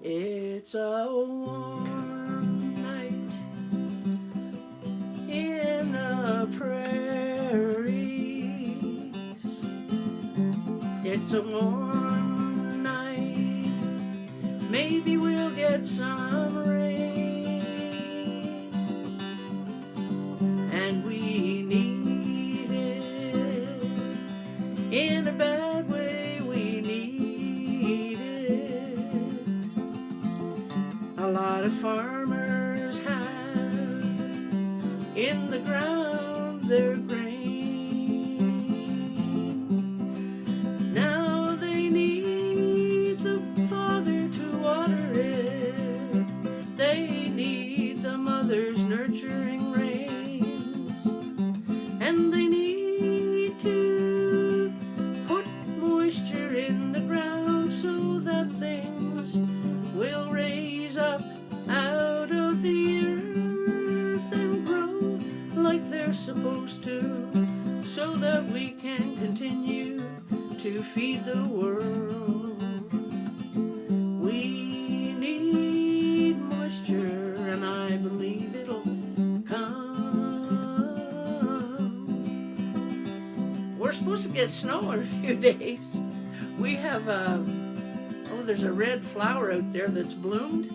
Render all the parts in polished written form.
It's a warm night in the prairies. It's a warm night. Maybe we'll get some rain. And we need it. In a bad way, we need it. A lot of farmers have in the ground their grain. Now they need the Father to water it. They need the mother's nurturing rains. And they need to put moisture in the ground so that things will raise up out of the earth and grow like they're supposed to, so that we can continue to feed the world. We need moisture, and I believe it'll come. We're supposed to get snow in a few days. We have there's a red flower out there that's bloomed.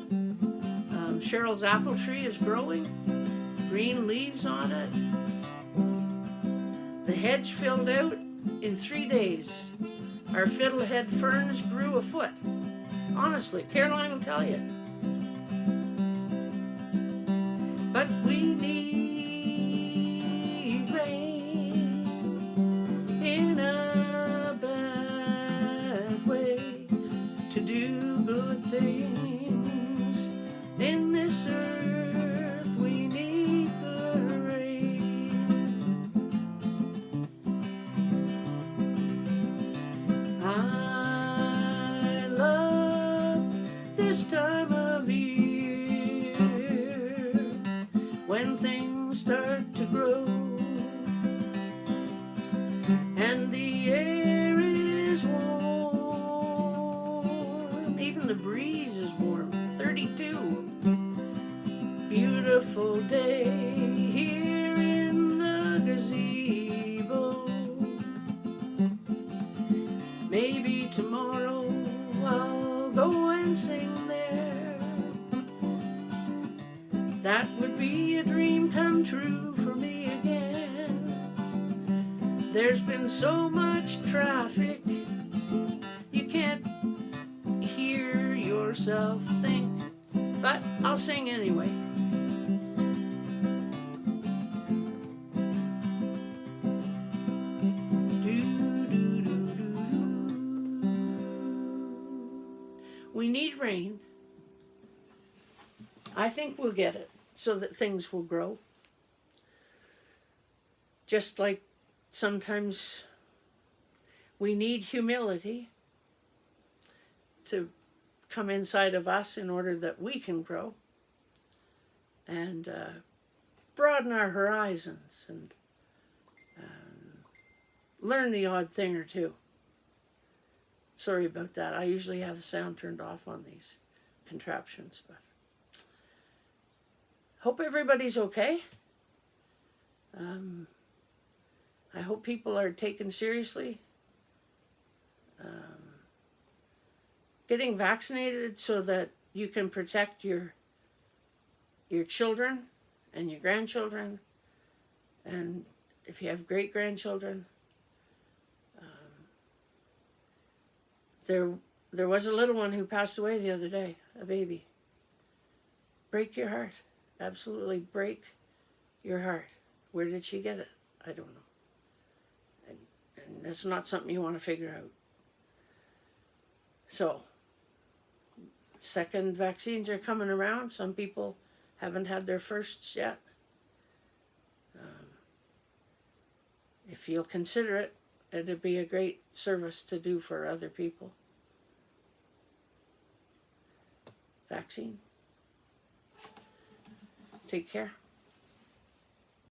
Cheryl's apple tree is growing. Green leaves on it. The hedge filled out in 3 days. Our fiddlehead ferns grew a foot. Honestly, Caroline will tell you. But we need rain in a bad way to do good things. In this earth we need good rain. I love this time of year when things start to grow and the air is warm. Even the breeze is warm. 32. Beautiful day here in the gazebo. Maybe tomorrow I'll go and sing there. That would be a dream come true for me again. There's been so much traffic, you can't hear yourself think, but I'll sing anyway. We need rain. I think we'll get it so that things will grow. Just like sometimes we need humility to come inside of us in order that we can grow and broaden our horizons and learn the odd thing or two. Sorry about that. I usually have the sound turned off on these contraptions, but hope everybody's okay. I hope people are taken seriously. Getting vaccinated so that you can protect your children and your grandchildren, and if you have great-grandchildren. There was a little one who passed away the other day, a baby. Break your heart. Absolutely break your heart. Where did she get it? I don't know. And that's not something you want to figure out. So, second vaccines are coming around. Some people haven't had their firsts yet. If you'll consider it, it'd be a great service to do for other people. Vaccine. Take care.